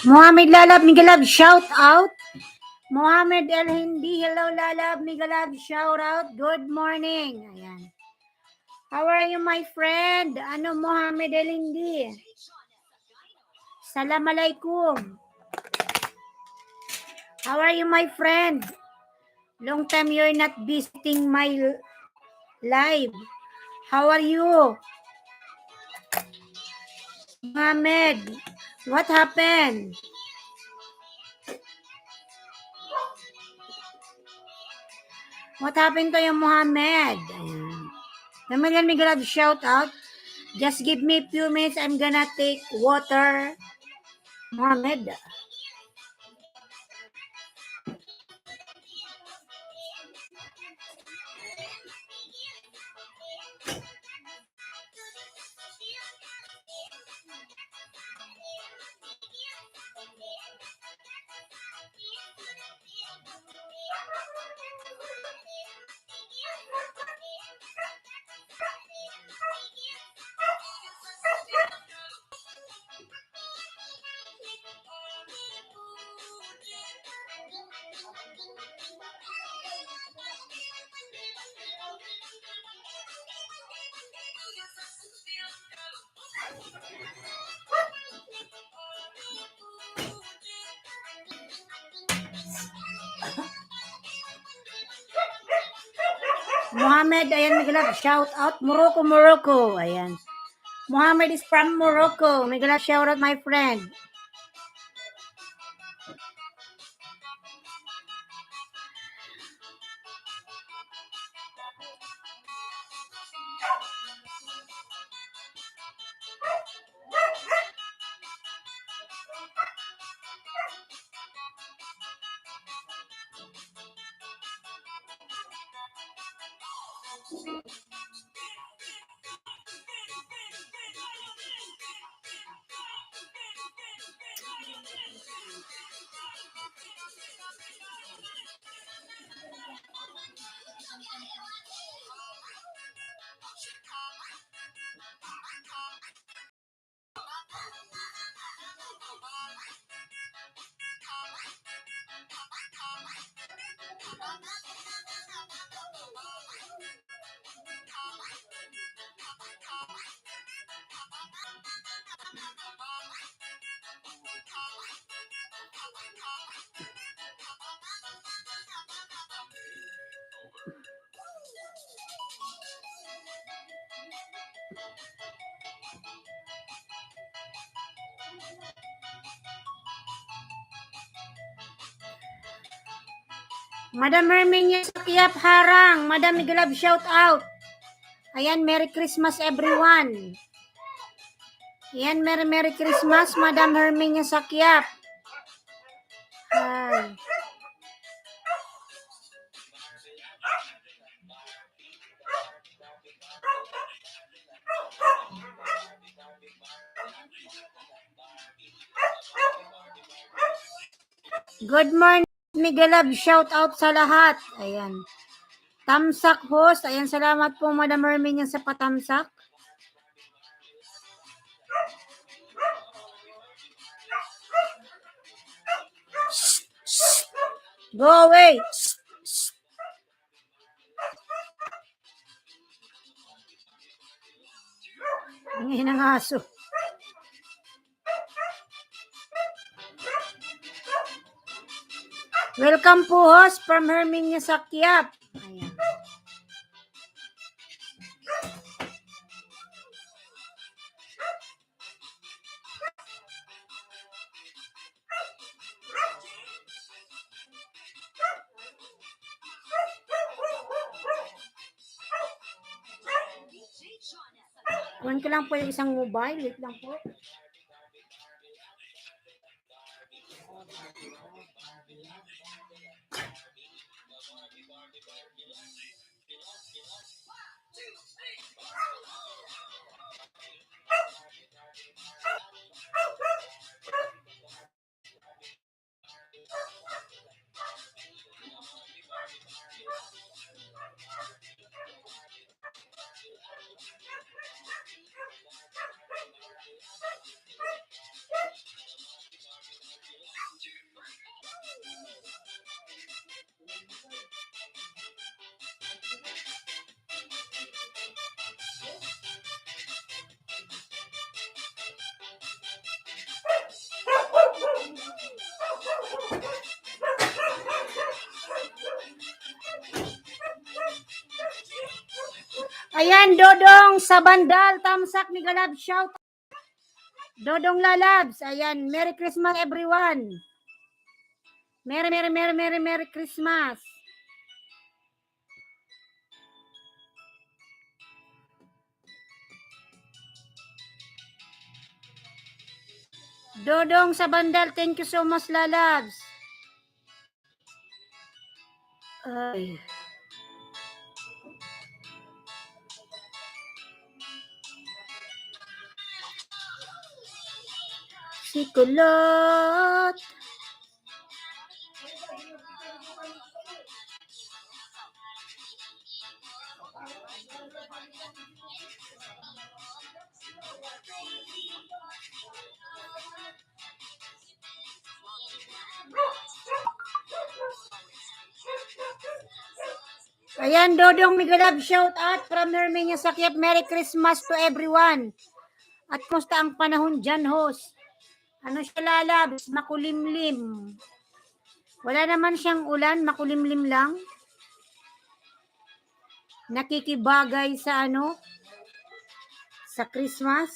Mohamed Lalab Migalab, shout out. Mohamed El Hindi, hello Lalab Migalab, shout out. Good morning. Ayan. How are you, my friend? Ano, Mohamed El Hindi? Assalamualaikum. How are you, my friend? Long time you're not visiting my live. How are you? Mohamed, what happened? What happened to you, Mohamed? Let me grab shout out. Just give me a few minutes. I'm gonna take water. Mohamed. Mohamed, ayan, Miguel, shout out. Morocco. Ayan. Mohamed is from Morocco. Miguel, shout out, my friend. Madam Herminia Sakiap Harang. Madam Migalab, shout out. Ayan, Merry Christmas everyone. Ayan, Merry Christmas, Madam Herminia Sakiap. Hi. Good morning, Migalab. Shout out sa lahat. Ayan. Tamsak host. Ayan, salamat po, Madam Herminia, sa patamsak. Go away. Ngayon ang aso. Welcome po, host from Herminia Sakiap. Ayan. Kuhan ko lang po yung isang mobile. Wait lang po. Ayan, Dodong sa Bandal, Tamsak, Migalab, shout. Dodong Lalabs, ayan, Merry Christmas everyone. Merry Christmas. Dodong sa Bandal, thank you so much, Lalabs. Ay. Si Kulot. Ayan, Dodong Migalab, shout out from Herminia Sakiap. Merry Christmas to everyone. At kumusta ang panahon dyan, host? Ano siya, Lalabs? Makulimlim. Wala naman siyang ulan, makulimlim lang. Nakikibagay sa ano? Sa Christmas.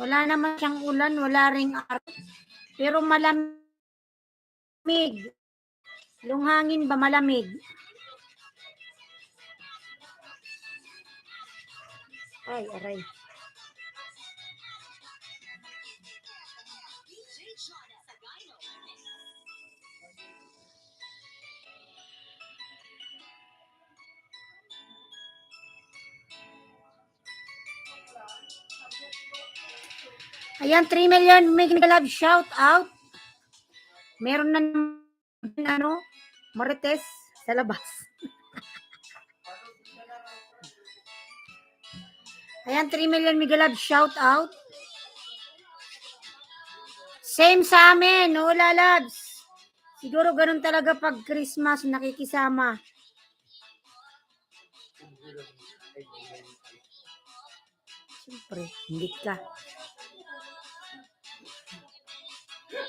Wala naman siyang ulan, wala ring araw. Pero malamig. Yung hangin ba malamig? Ay, aray. Ayan, 3 million Migalab, shout out. Meron na ano, Marites sa labas. Ayan, 3 million Migalab, shout out. Same sa amin, no, Lalabs. Siguro ganun talaga pag Christmas, nakikisama. Siyempre, hingit ka.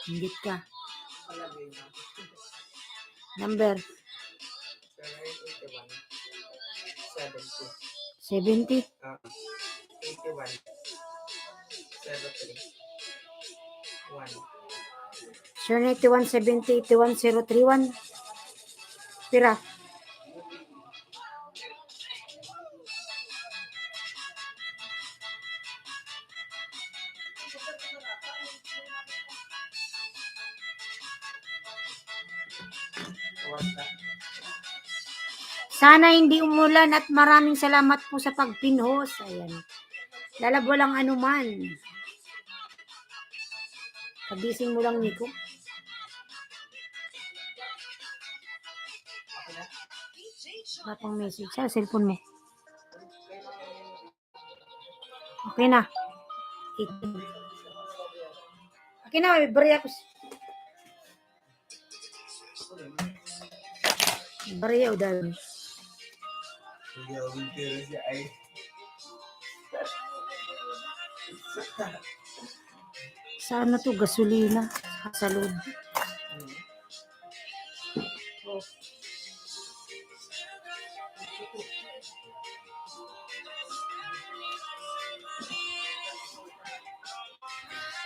Hingit ka. Number? 70. 81. Sure, 8170, 81031. Pira. Sana hindi umulan at maraming salamat po sa pagpinhos. Ayan. Lalab walang anuman. Pagising mo lang, Nico. Wala pang message sa cellphone mo. Okay na. Okay na, bari ako. Bari ako dahil. Saan na to? Gasolina. Sa loob.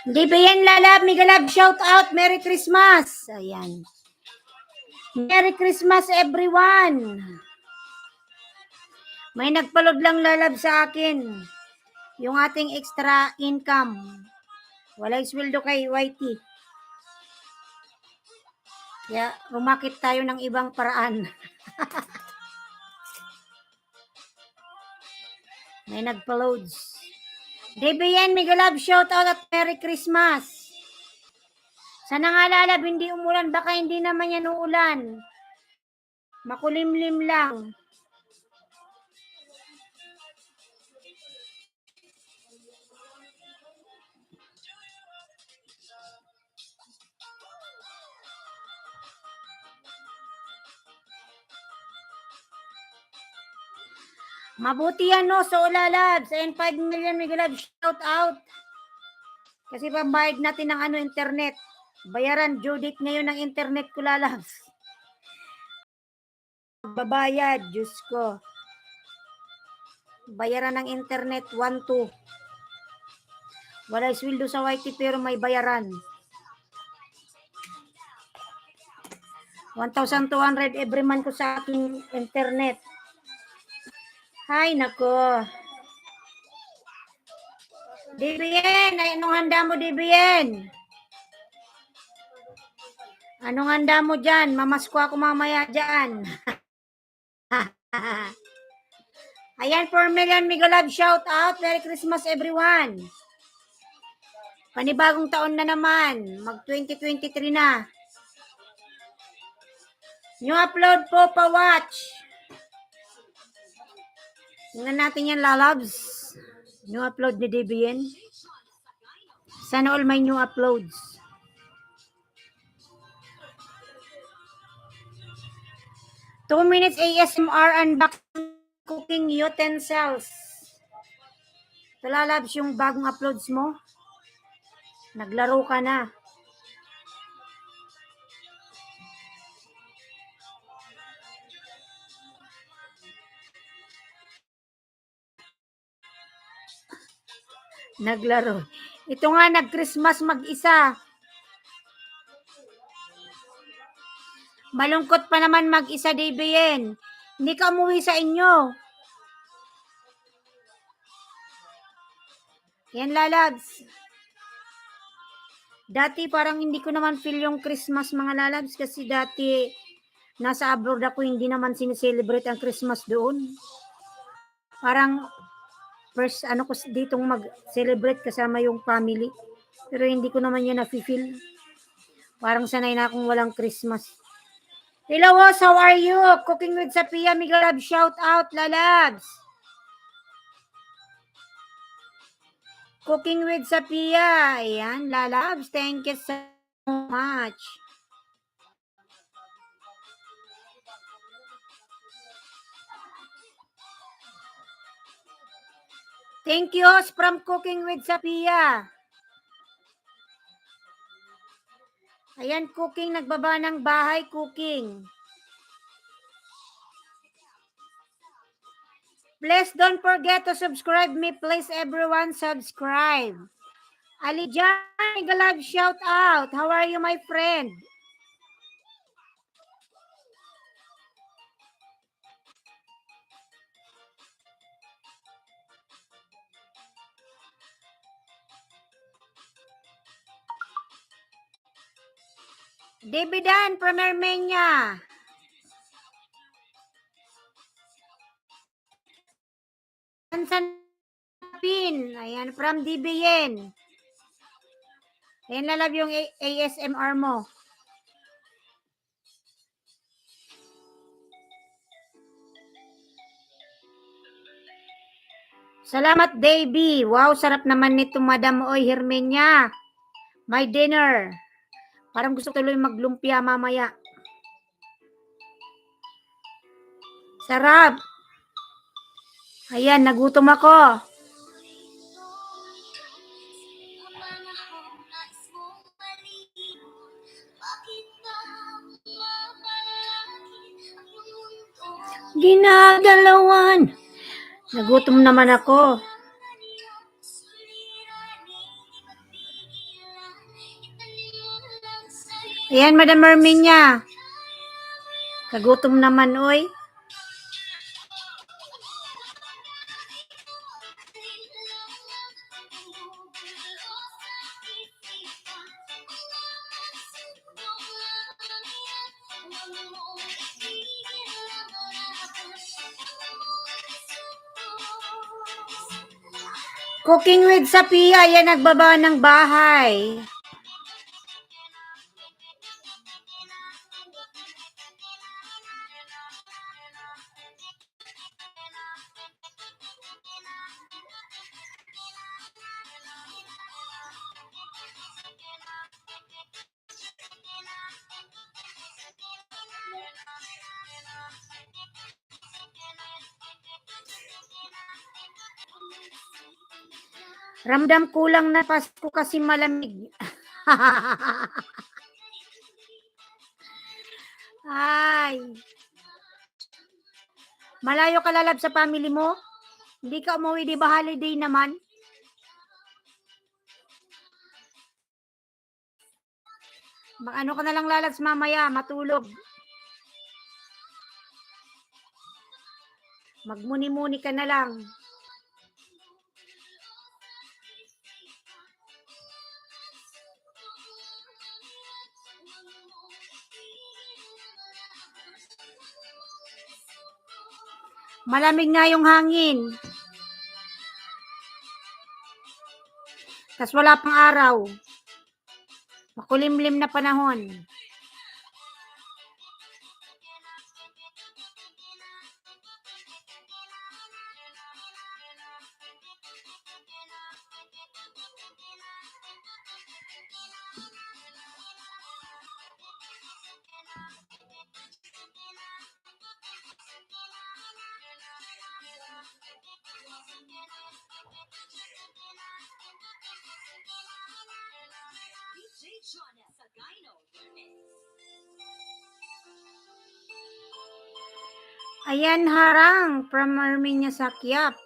Hindi ba yan, lalab? Migalab, shout out. Merry Christmas. Ayan. Merry Christmas, everyone. May nagpalod lang, lalab, sa akin. Yung ating extra income. Walay sweldo kay YT. Kaya rumakit tayo ng ibang paraan. May nagpa-loads. DBN, Migalab, shout out at Merry Christmas. Sana nga, lalab, hindi umulan. Baka hindi naman yan uulan. Makulimlim lang. Mabuti yan, no? So, lalab, sa 5 million, Migalab, shout out. Kasi pambayad natin ng internet. Bayaran, due date ngayon ng internet ko, lalabs. Babayad, Diyos ko. Bayaran ng internet, 1-2. Wala sweldo sa YT pero may bayaran. 1,200 every month ko sa aking internet. Hay, nako. DBN, anong handa mo, DBN? Anong handa mo dyan? Mamasko ako mamaya dyan. Ayan, 4 million, Migalab, shout out. Merry Christmas, everyone. Panibagong taon na naman. Mag 2023 na. New upload po, pa-watch. Tingnan natin yan, lalabs. New upload ni DBN. Sana all may new uploads. Two minutes ASMR unboxing cooking utensils. Ito, lalabs, yung bagong uploads mo. Naglaro ka na. Naglaro. Ito nga, nag-Christmas mag-isa. Malungkot pa naman mag-isa, DBN. Hindi ka umuwi sa inyo. Yan, lalabs. Dati parang hindi ko naman feel yung Christmas, mga lalabs, kasi dati nasa abroad ako, hindi naman sineselebrate ang Christmas doon. Parang first ko ditong mag-celebrate kasama yung family. Pero hindi ko naman yan na-feel. Parang sanay na akong walang Christmas. Hello, how are you? Cooking with Sapia, Migalab, shout out, lalabs. Cooking with Sapia. Ayan, lalabs. Thank you so much. Thank you from Cooking with Sapia. Ayan, cooking. Nagbaba ng bahay, cooking. Please don't forget to subscribe me. Please, everyone, subscribe. Alijan, Galag, shout out. How are you, my friend? Dividend from Armenia. Sansan Pin. Ayan, from DBN. Ayan, lalab yung ASMR mo. Salamat, Davey. Wow, sarap naman nito, Madam Oy Hermenia. My dinner. Parang gusto tuloy maglumpia mamaya. Sarap. Ayan, nagutom ako. Ginagalawan. Nagutom naman ako. Ayan, Madam Hermenia. Kagutom naman, oy. Cooking with Sapia, yan nagbaba ng bahay. Ramdam kulang na Pasko kasi malamig. Ay. Malayo ka lalab sa family mo? Hindi ka umuwi, di ba holiday naman? Ano ka na lang lalabs mamaya, matulog. Magmuni-muni ka na lang. Malamig na yung hangin. Tas wala pang araw. Makulimlim na panahon. Ayan, harang from Armenia Sakyap.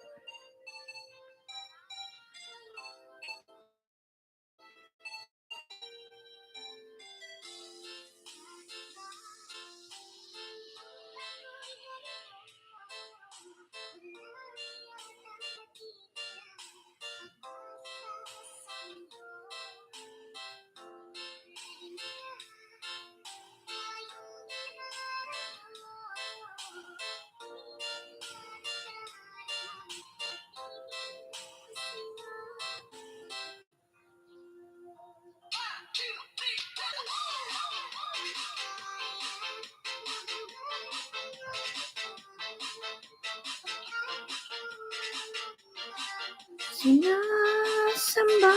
Sinasamba.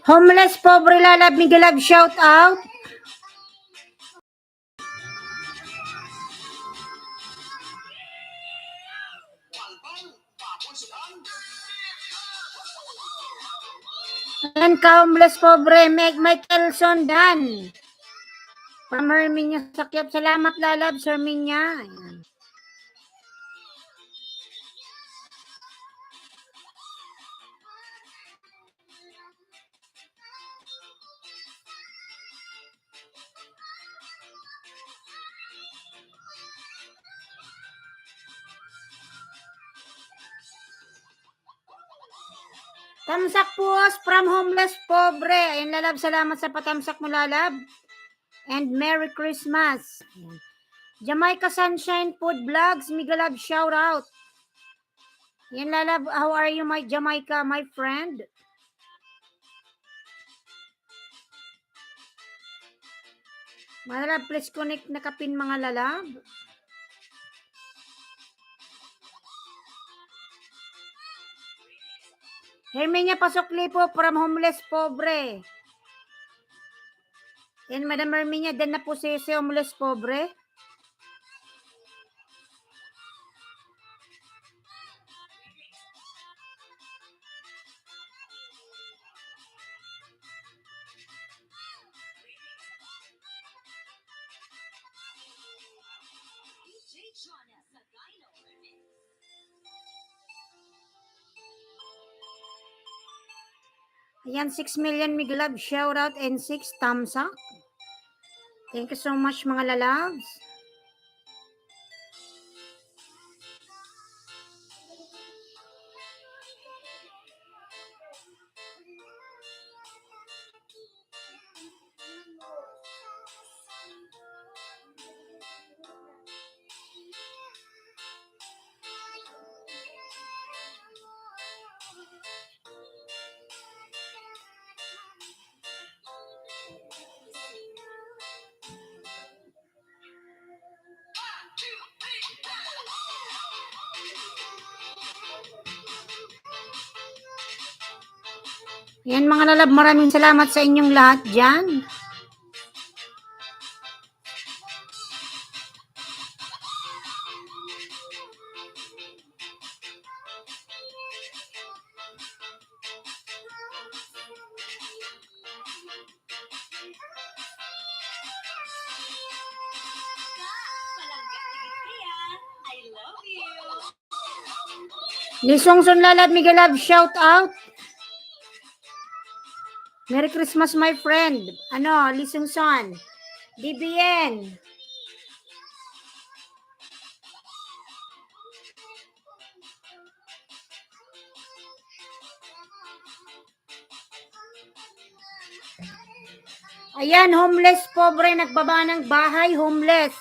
Homeless, pobre, lalab, migalab, shout out. Ayan ka, homeless, pobre, Michaelson Dan. From Herminia Sakyap. Salamat, lalab, Sir Minya. Ayan. Tamsak puos from homeless pobre. Ayan, lalab, salamat sa patamsak mo, lalab. And Merry Christmas. Ayan. Jamaica Sunshine Food Vlogs, migalab, shout out. Ayan, lalab, how are you, my Jamaica, my friend? Mga lalab, please connect na kapin, mga lalab. Herminia Pasokli po from homeless pobre. Yan, Madam Herminia, din na po si homeless pobre. Ayan, 6 million miglab, shout out and 6 thumbs up. Thank you so much, mga lalabs. Yan, mga lalab, maraming salamat sa inyong lahat dyan. Lisongson lalab, migalab, shout out. Merry Christmas, my friend. Ano, Lisongson. DBN. Ayan, homeless, pobre, nagbaba ng bahay, homeless.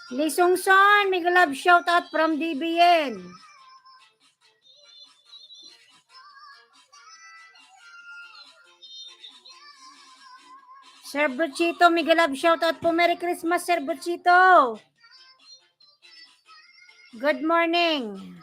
Lisongson, migalab, shout out from DBN. Sir Bruchito, migalab, shout out po. Merry Christmas, Sir Bruchito. Good morning.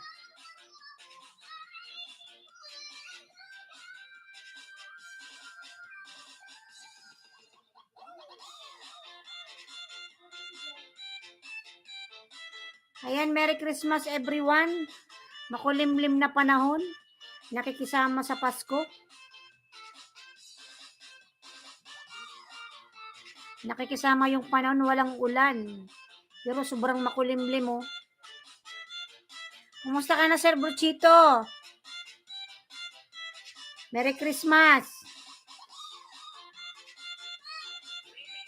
Ayan, Merry Christmas everyone. Makulimlim na panahon. Nakikisama sa Pasko. Nakikisama yung panahon, walang ulan. Pero sobrang makulimlim, oh. Kumusta ka na, Sir Bruchito? Merry Christmas.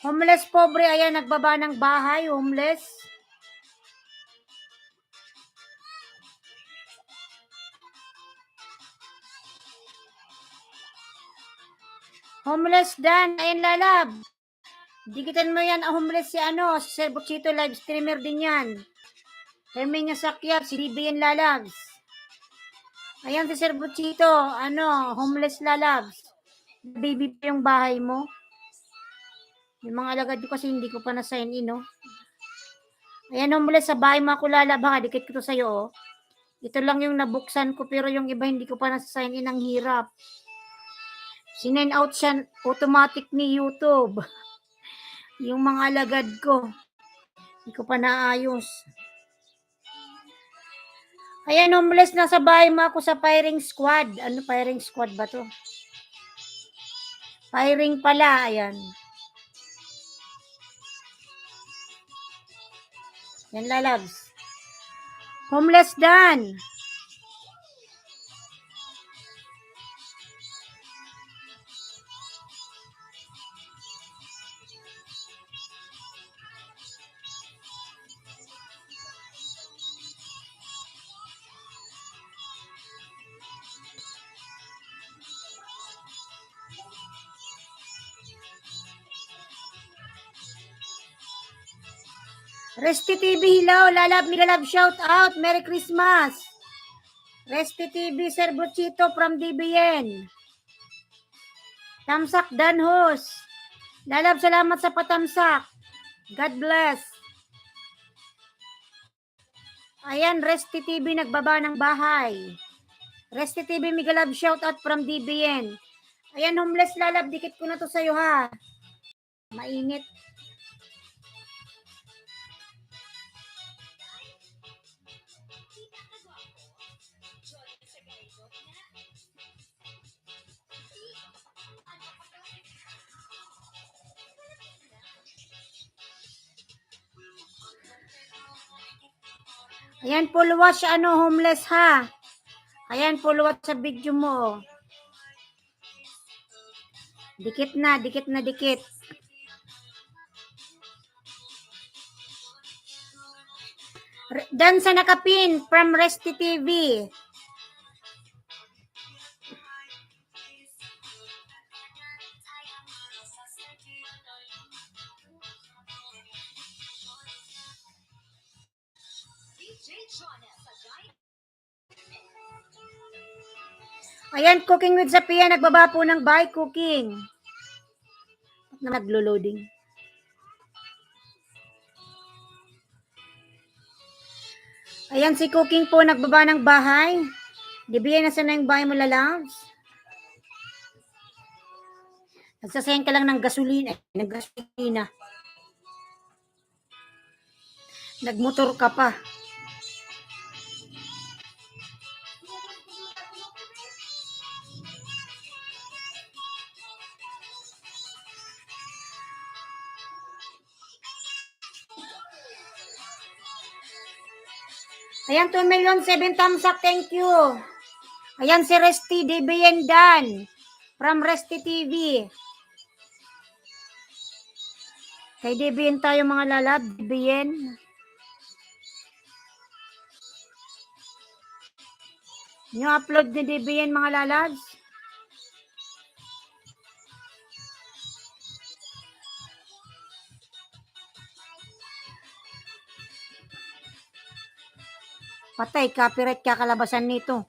Homeless pobre, ayan, nagbaba ng bahay, homeless. Homeless Dan, ayan lalab. Digitan mo yan, homeless si ano, si Sir Bruchito, live streamer din yan. Herminia Sakyap, si DBN lalabs. Ayan si Sir Bruchito, ano, homeless lalabs. Baby pa yung bahay mo. Yung mga alagad ko kasi hindi ko pa na-sign in, no? Ayan mula sa bahay mga kulala, baka dikit ko to sa'yo. Oh. Ito lang yung nabuksan ko pero yung iba hindi ko pa nasa-sign in, ang hirap. Sinend out siya automatic ni YouTube. Yung mga alagad ko. Hindi ko pa naayos. Ayan, homeless na sa bahay mo ako sa firing squad. Ano firing squad ba to? Firing pala, ayan. Yan lalabs. Homeless Dan. Resty TV, hello. Lalab, Migalab, shout out. Merry Christmas. Resty TV, Sir Buchito from DBN. Tamsak Danhos. Lalab, salamat sa patamsak. God bless. Ayan, Resty TV, nagbaba ng bahay. Resty TV, Migalab, shout out from DBN. Ayan, homeless lalab, dikit ko na to sa'yo ha. Mainit. Ayan, full watch, homeless ha. Ayan, full watch sa video mo. Dikit na, dikit na, dikit. Dan sa nakapin from Resty TV. Ayan, cooking with Zapia. Nagbaba po ng bahay cooking. Naglo-loading. Ayan, si cooking po nagbaba ng bahay. Dibiyan na sana yung bahay mo lalabs. Nagsasayang ka lang ng gasolina. Naggasolina. Nagmotor ka pa. Ayan, 2,000,007 thumbs up. Thank you. Ayan si Resty DBN Dan from Resty TV. Kay DBN tayo mga lalab. DBN. Yung upload ni DBN mga lalabs. Patay, copyright kakalabasan nito.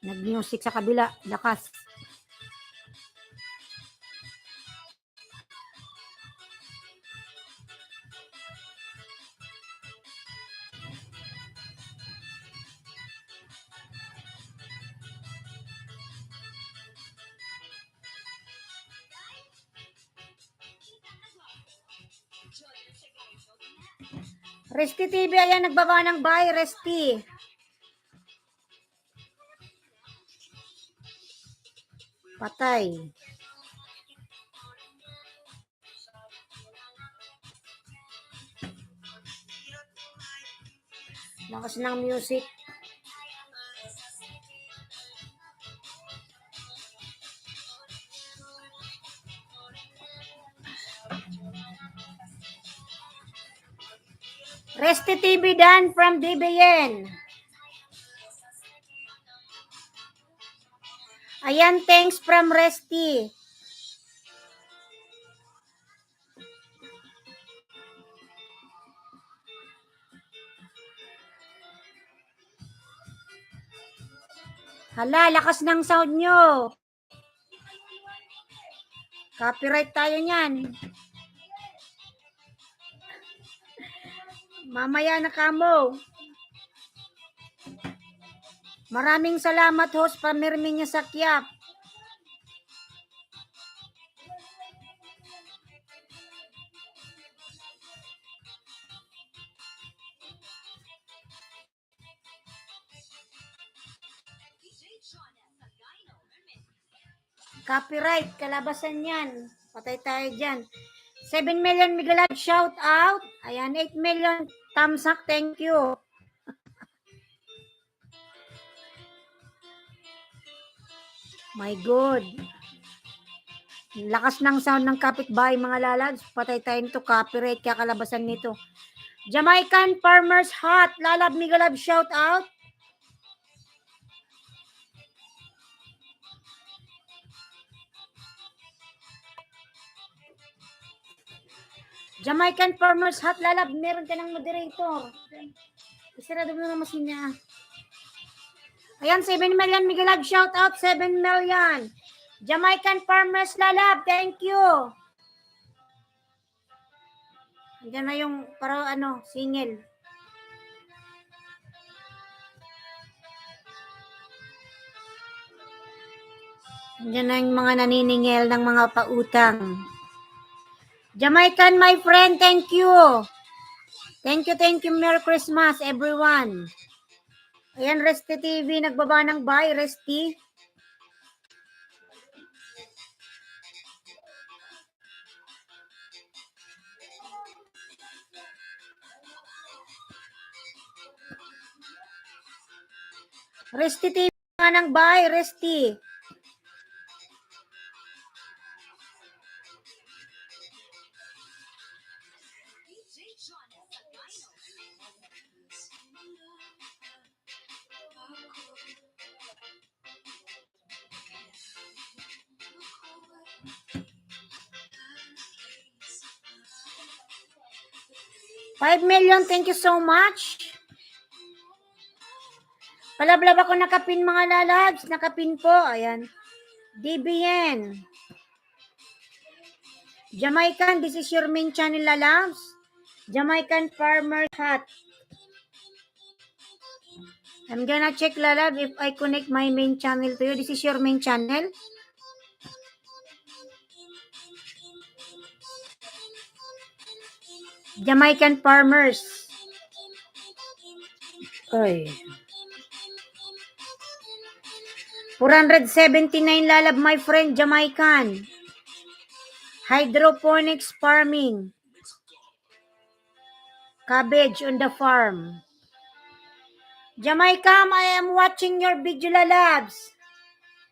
Nag-music sa kabila. Lakas. Resty TV, ayan, nagbaba ng bahay, Resty. Patay. Lakas ng music. Resty TV Dan from DBN. Ayan, thanks from Resty. Hala, lakas ng sound nyo. Copyright tayo niyan. Mamaya na kamo. Maraming salamat, host Pamirmin niya sa Quiapo. Copyright, kalabasan yan. Patay tayo dyan. 7 million Miguelab, shout out. Ayan, 8 million Tamsak, thank you. My God. Lakas ng sound ng kapitbahay mga lalads. Patay tayo nito, copyright, kaya kalabasan nito. Jamaican Farmers Hut, Lalab Miguelab, shout out. Jamaican Farmers Hut, Lalab, meron ka ng moderator. Isarado mo na masin niya. Ayan, 7 million Miguelab, shout out, 7 million. Jamaican Farmers Lalab, thank you. Andiyan na yung para singil. Andiyan na yung mga naniningil ng mga pautang. Jamaican, my friend, thank you. Thank you. Merry Christmas, everyone. Ayan, Resty TV, nagbaba ng buy, Resty. Resty TV nga ng buy, Resty. $5 million, thank you so much. Palablab ako nakapin mga lalabs. Nakapin po. Ayan. DBN. Jamaican, this is your main channel lalabs. Jamaican Farmer Hut. I'm gonna check lalab if I connect my main channel to you. This is your main channel. Jamaican Farmers. Oy. 479 lalab, my friend, Jamaican. Hydroponics farming. Cabbage on the farm. Jamaican, I am watching your video lalabs.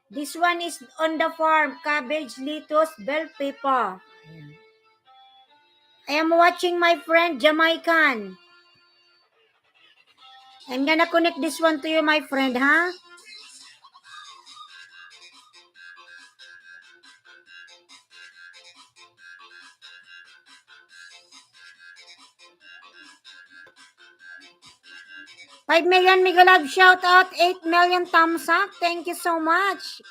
This one is on the farm. Cabbage, lettuce, bell pepper. I am watching my friend, Jamaican. I'm gonna connect this one to you, my friend, ha? $5 million Miguelab, shout out. 8 million thumbs up. Thank you so much.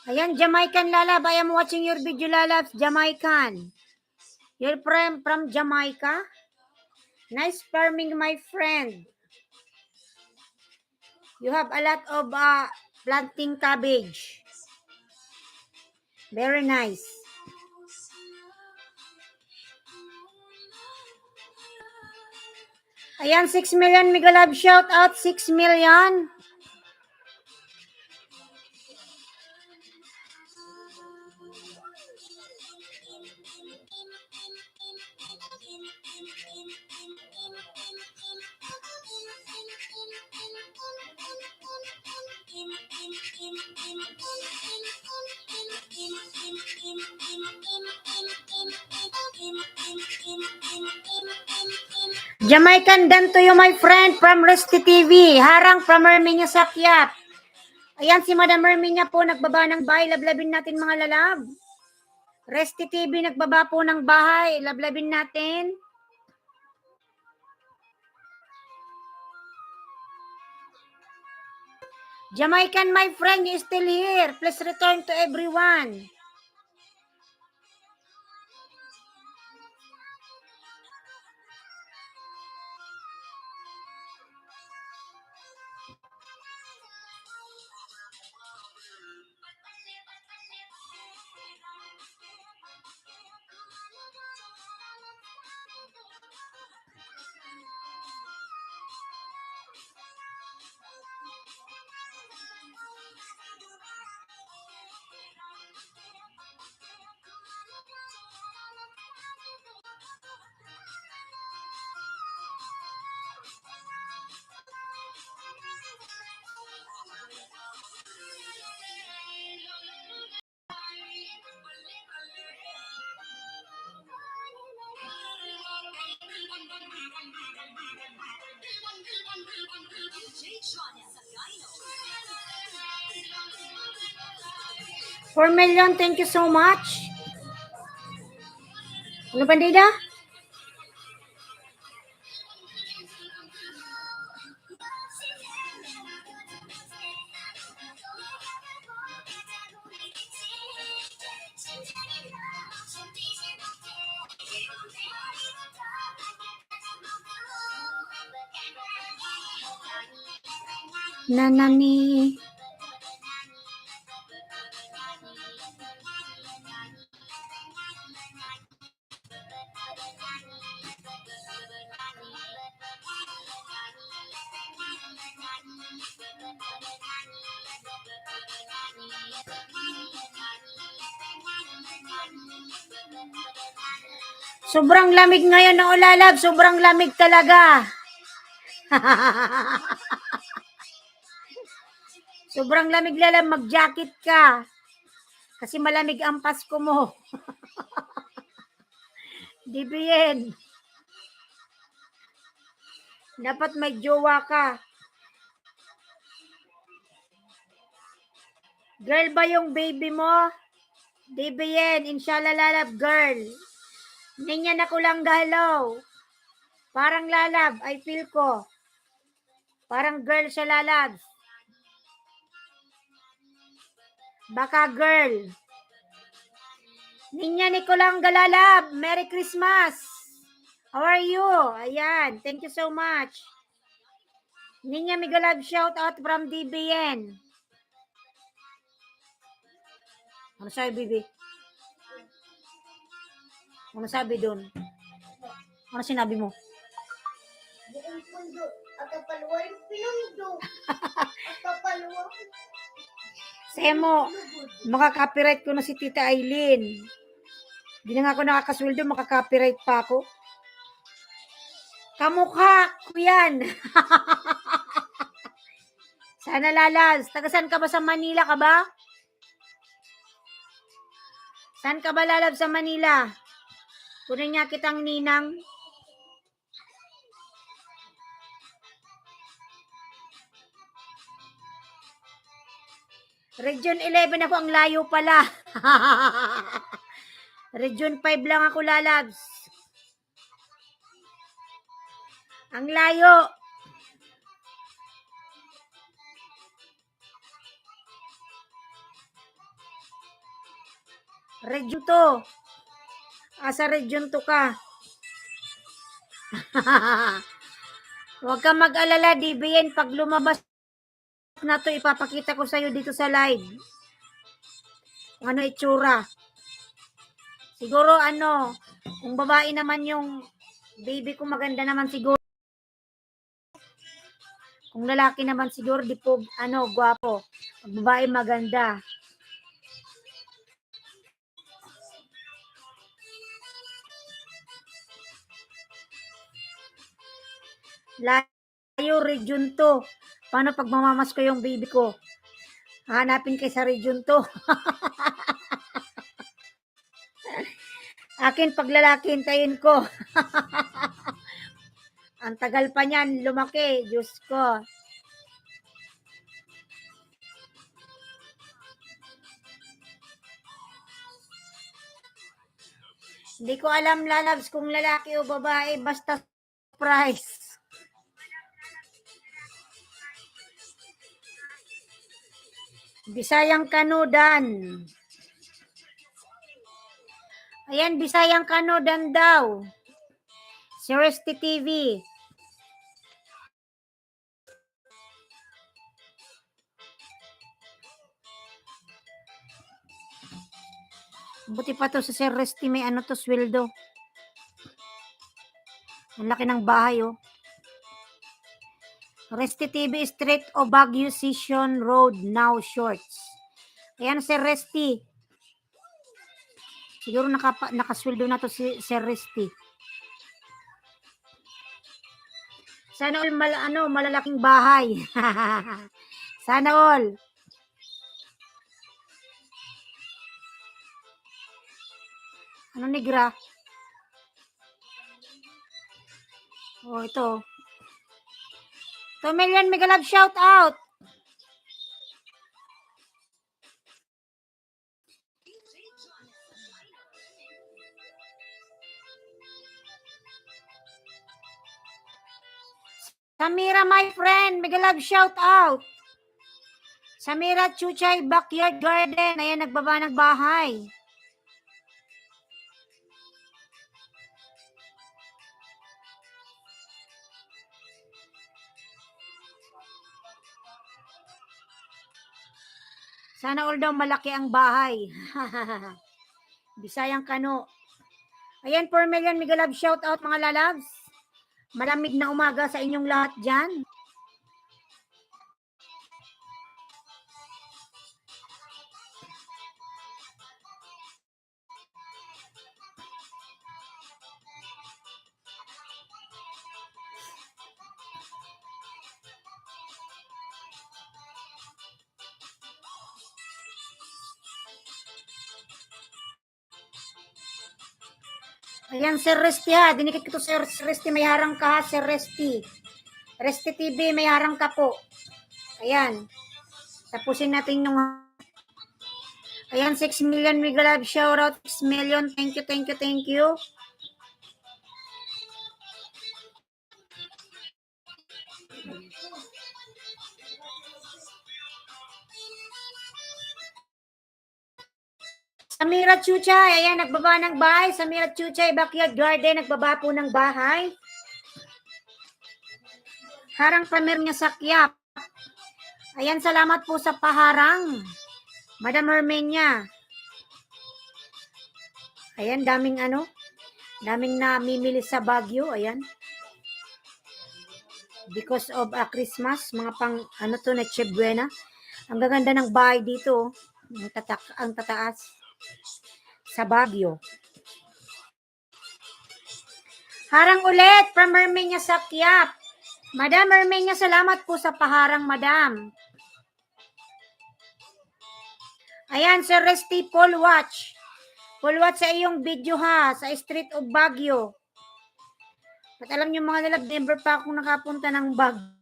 Ayan, Jamaican lalab. I am watching your video lalabs, Jamaican. You're from Jamaica? Nice farming, my friend. You have a lot of planting cabbage. Very nice. Ayan, 6 million Miguelab, shout out. 6 million. Jamaican done to you, my friend, from Resty TV. Harang from Erminia sa Quiapo. Ayan, si Madam Erminia po, nagbaba ng bahay. Lablabin natin mga lalab. Resty TV, nagbaba po ng bahay. Lablabin natin. Jamaican, my friend, is still here. Please return to everyone. $4 million, thank you so much. Ano bandida? Nanani. Sobrang lamig ngayon ng Ulalab. Sobrang lamig talaga. Sobrang lamig, Lalab. Mag-jacket ka. Kasi malamig ang Pasko mo. DBN. Dapat may jowa ka. Girl ba yung baby mo? DBN. Inshallah, Lalab, girl. Ninya na ko lang galaw. Parang Lalab. I feel ko. Parang girl siya, Lalab. Baka girl. Ninya ni ko lang galalab. Merry Christmas. How are you? Ayan. Thank you so much. Ninya Migalab, shout out from DBN. Ano sabi, Bibi? Ano sabi doon? Ano sinabi mo? Buong pundo. At kapalwa yung pinundo. At kapalwa. Semo, makaka-copyright ko na si Tita Aileen. Hindi na nga ako nakakasweldo, makaka-copyright pa ako. Kamukha ko yan. Sana Lalas. Tagasan ka ba sa Manila ka ba? Saan ka ba, Lalab, sa Manila? Kunin niya kitang ninang. Region 11 ako, ang layo pala. Region 5 lang ako, Lalabs. Ang layo. Region 2. Asa Region 2 ka? Huwag ka mag-alala, DBN. Pag lumabas na to, ipapakita ko sa'yo dito sa live. Ano itsura. Siguro kung babae naman yung baby ko, maganda naman siguro. Kung lalaki naman siguro, di po, gwapo. Pag babae, maganda. Layo, Region 2. Paano pag mamamas ko yung baby ko? Hanapin kay sa Region 2. Akin, pag lalaki, hintayin ko. Ang tagal pa niyan, lumaki. Diyos ko. Hindi ko alam, Lalabs, kung lalaki o babae. Basta surprise. Bisayang Kanudan. Ayan, Bisayang Kanudan daw. Si Resty TV. Buti pa to sa Sir Resty, may ano to, sweldo. Ang laki ng bahay, oh. Resty TV Street o Baguio Session Road now shorts. Ayan, Sir Resty. Siguro nakasweldo na to si Sir Resty. Sana all malalaking bahay. Sana all. Ano negra? Oh, ito. 2 million mega love shout out. Samira, my friend, mega love shout out. Samira Chuchay Backyard Garden. Ayan, nagbaba ng bahay. Sana all daw malaki ang bahay. Bisayang Kano. Ayan, 4 million mega love shout out mga lalabs. Malamig na umaga sa inyong lahat dyan. Ayan, Sir Resty ha. Dinikit ko to, Sir Resty. May harang ka ha, Sir Resty. Resty TV, may harang ka po. Ayan. Tapusin natin yung... Ayan, 6 million mega love shout out. 6 million. Thank you, thank you, thank you. Samira Chuchay, ayan, nagbaba ng bahay. Samira Chuchay, Backyard Garden, nagbaba po ng bahay. Harang Premier niya sakyap. Ayan, salamat po sa paharang. Madam Hermenia. Ayan, daming namimili sa Baguio. Ayan. Because of Christmas, mga pang, Noche Buena. Ang gaganda ng bahay dito. Ang tataas. Sa Baguio. Harang ulit from Hermenia Sakyap. Madam Hermenia, salamat po sa paharang, madam. Ayan, Sir Resty, Paul Watch. Paul Watch sa iyong video ha, sa Street of Baguio. At alam niyo mga nilab, never pa akong nakapunta ng Baguio.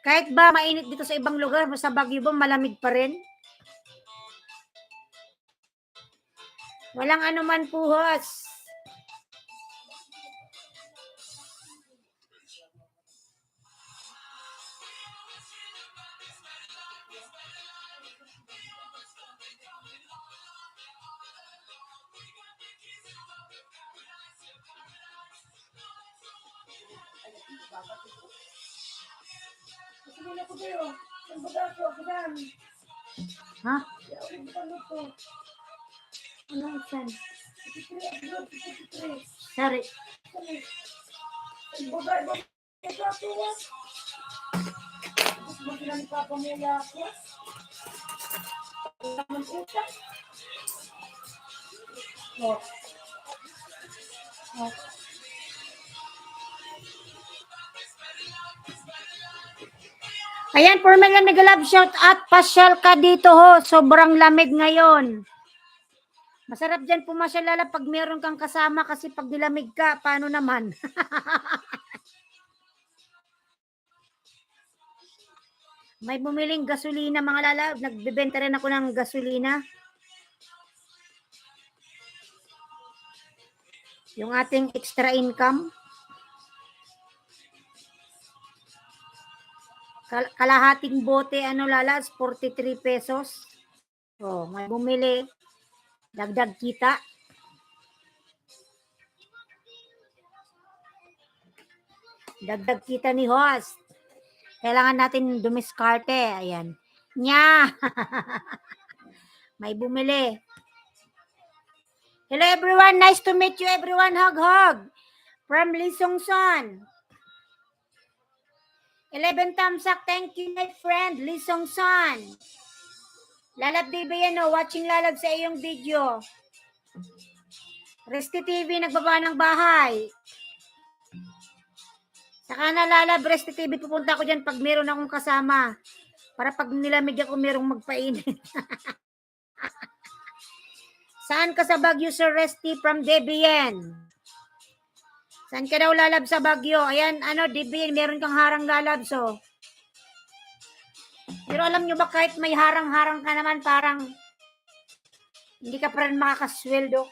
Kahit ba mainit dito sa ibang lugar, sa Baguio ba malamig pa rin? Walang anuman puhos. Ha? Ano yan? Sorry. Ayan, 4 million mega love shout at pasyal ka dito ho. Sobrang lamig ngayon. Masarap dyan pumasyal lala pag meron kang kasama kasi pag dilamig ka, paano naman? May bumiling gasolina mga lala. Nagbebenta rin ako ng gasolina. Yung ating extra income. Kalahating bote, ano lalas, 43 pesos. Oh, may bumili. Dagdag kita. Dagdag kita ni host. Kailangan natin dumiskarte. Ayan. Nya! May bumili. Hello everyone. Nice to meet you everyone. Hug, hug. From Lisongson. 11 thumbs up. Thank you my friend. Lisongson. Lalab TV yan o. Watching Lalab sa iyong video. Resty TV. Nagbaba ng bahay. Saka na Lalab. Resty TV. Pupunta ko dyan pag meron akong kasama. Para pag nilamig ako merong magpainit. Saan ka sa Baguio, Sir Resty? From Debian. Saan ka daw Lalab sa Baguio? Ayan, ano, Debian, meron kang harang Lalab, so. Pero alam nyo ba, kahit may harang-harang ka naman, parang hindi ka pa rin makakasweldo.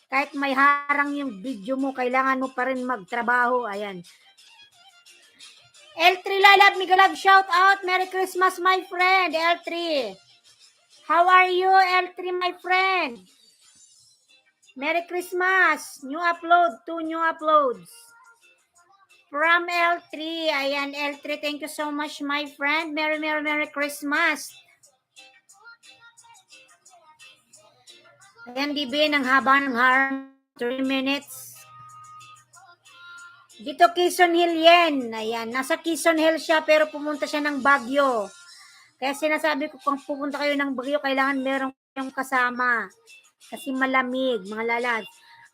Kahit may harang yung video mo, kailangan mo pa rin magtrabaho. Ayan. L3 Lalab, Migalab, shout out. Merry Christmas, my friend. L3. How are you, L3, my friend? Merry Christmas. New upload. 2 new uploads. From L3. Ayan, L3. Thank you so much, my friend. Merry Christmas. Ayan, Dibin, ang haba ng harang. 3 minutes. Dito, Quezon Hill yan. Ayan, nasa Quezon Hill siya pero pumunta siya ng Baguio. Kaya sinasabi ko, kung pupunta kayo ng Baguio, kailangan meron kayong kasama. Kasi malamig, mga lalad.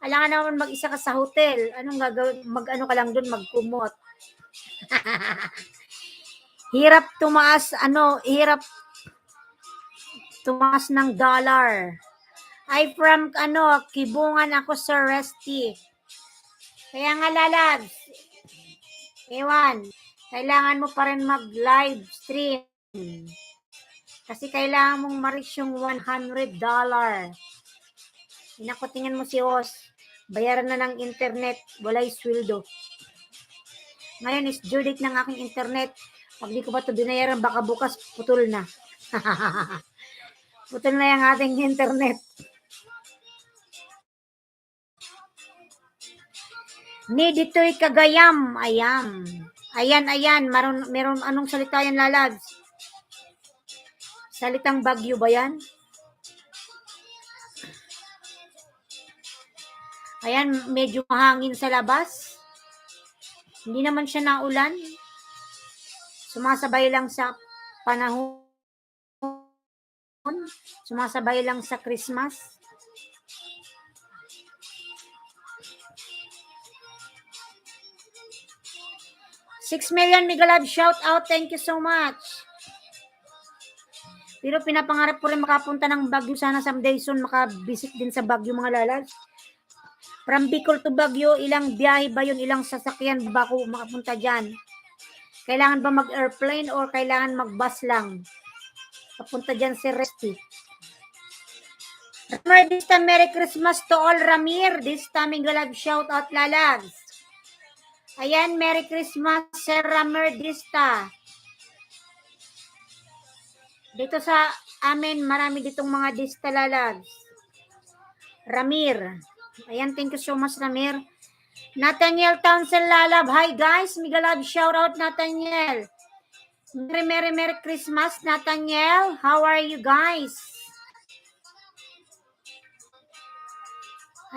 Alangan naman mag-isa ka sa hotel. Anong gagawin? Mag-ano ka lang doon, magkumot. Hirap tumaas ng dollar. Ay from, Kibungan ako, Sir Resty. Kaya nga lalabs, ewan, kailangan mo pa rin mag-live stream. Kasi kailangan mong ma-reach yung $100. Inakutingan mo si Os, bayaran na ng internet, walay sweldo. Ngayon is due date ng aking internet. Pag di ko ba ito binayaran, baka bukas putol na. Putol na yung ating internet. Ni dito'y kagayam. Ayam. Ayan. Meron anong salita yan, Lalads? Salitang Bagyo ba yan? Ayan, medyo mahangin sa labas. Hindi naman siya naulan. Sumasabay lang sa panahon. Sumasabay lang sa Christmas. $6 million Migalab, shout out, thank you so much. Pero pinapangarap ko rin makapunta ng Baguio, sana someday soon makabisit din sa Baguio mga lalabs. From Bicol to Baguio, ilang biyahe ba yun, ilang sasakyan ba ako makapunta dyan? Kailangan ba mag-airplane or kailangan mag-bus lang? Papunta dyan si Resty. Ramir, this time Merry Christmas to all Ramir. This time Migalab, shout out lalabs. Ayan, Merry Christmas, Sir Ramir Dista. Dito sa amin, marami ditong mga Dista lalabs. Ramir. Ayan, thank you so much, Ramir. Nathaniel Townsend Lalab. Hi, guys. Migalab, shout out, Nathaniel. Merry Christmas, Nathaniel. How are you, guys?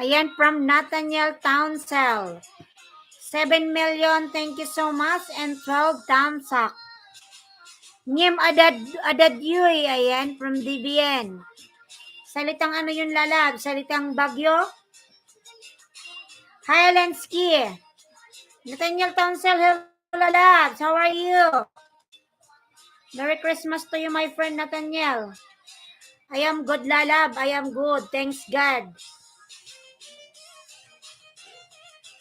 Ayan, from Nathaniel Townsend. 7 million, thank you so much, and 12 thumbs up. Nyem Adadyoy, ayan, from DBN. Salitang ano yun, Lalab? Salitang Bagyo? Hi, Lensky. Nathaniel Townsend, hello, Lalab. How are you? Merry Christmas to you, my friend Nathaniel. I am good, Lalab. I am good. Thanks, God.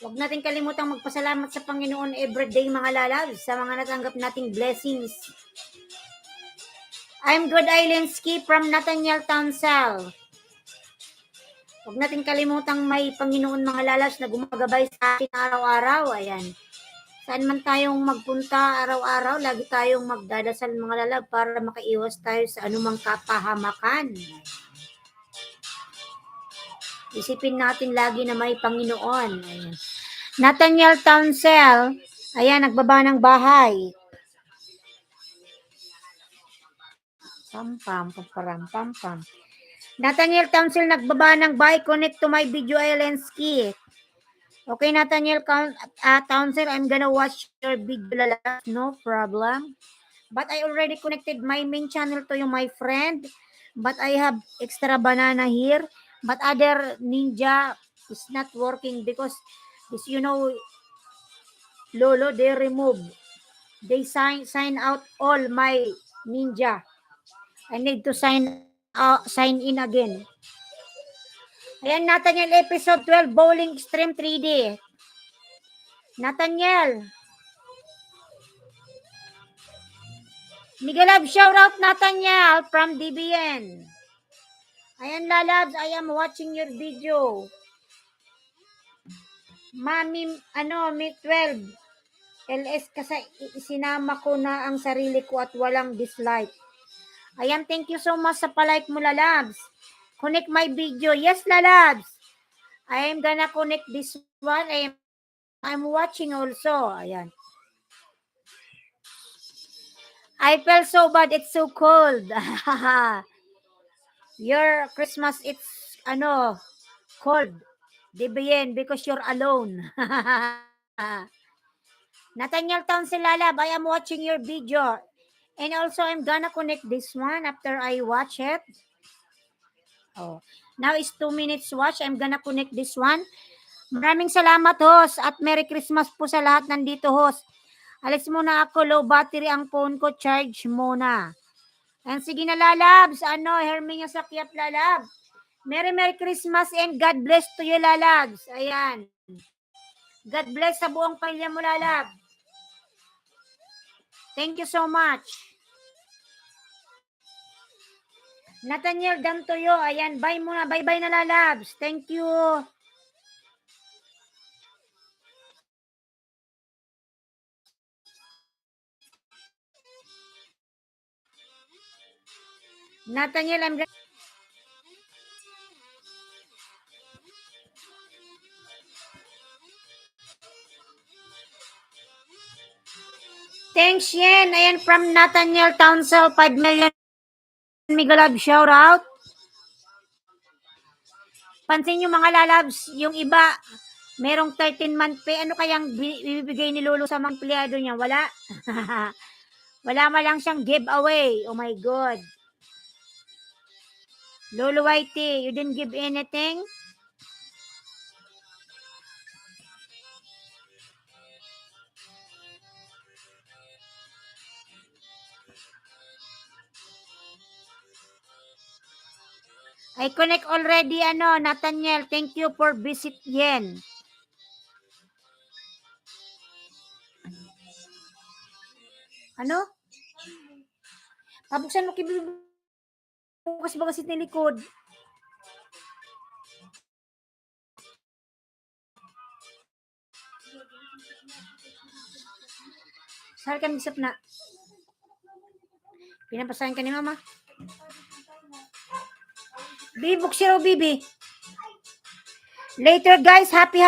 Huwag natin kalimutang magpasalamat sa Panginoon everyday, mga lalabs, sa mga natanggap nating blessings. I'm good, Ailensky, from Nathaniel Townsend. Huwag natin kalimutang may Panginoon, mga lalabs, na gumagabay sa atin araw-araw. Ayan. Saan man tayong magpunta araw-araw, lagi tayong magdadasal mga lalab para makaiwas tayo sa anumang kapahamakan. Isipin natin lagi na may Panginoon. Ayan. Nathaniel Townsell, ayan, nagbaba ng bahay. Pam. Nathaniel Townsell, nagbaba ng bahay. Connect to my video, Elensky. Okay, Nathaniel Townsell, I'm gonna watch your video, no problem. But I already connected my main channel to you, my friend. But I have extra banana here. But other ninja is not working because this, you know, Lolo, they remove. They sign out all my ninja. I need to sign in again. Ayan, Nathaniel, episode 12, Bowling Extreme 3D. Nathaniel. Miguelab, shout out Nathaniel from DBN. Ayan, lalabs, I am watching your video. Mami, Mi 12. LS kasi isinama ko na ang sarili ko at walang dislike. Ayan, thank you so much sa palike mo, lalabs. Connect my video. Yes, lalabs. I am gonna connect this one. I'm watching also. Ayan. I felt so bad. It's so cold. Your Christmas, it's, cold. DBN, because you're alone. Nathaniel Townsend, lalab, I am watching your video. And also, I'm gonna connect this one after I watch it. Oh, now is 2 minutes watch. I'm gonna connect this one. Maraming salamat, host. At Merry Christmas po sa lahat nandito, host. Alis muna ako. Low battery ang phone ko. Charge muna. And sige na, lalabs. Herminia Sakyap, lalab. Merry Christmas and God bless to you, lalabs. Ayan. God bless sa buong pamilya mo, lalab. Thank you so much. Nathaniel Dantoyo, ayan, bye muna, bye-bye na, lalabs. Thank you. Nathaniel, I'm thanks, Yen. Ayan, from Nathaniel Townsell, 5 million Migalab, shout out. Pansin nyo mga lalabs, yung iba, merong 13-month pay. Ano kayang bibigay ni Lolo sa mga empleyado niya? Wala. Wala man lang siyang giveaway. Oh my God. Lolo Whitey, you didn't give anything? I connect already, Nathaniel. Thank you for visit, Yen. Ano? Pabuksan mo bukas bagasit ni likod. Saan ka bisap na? Pinapasahan ka ni mama. Bibi, buksi raw, Bibi. Later, guys. Happy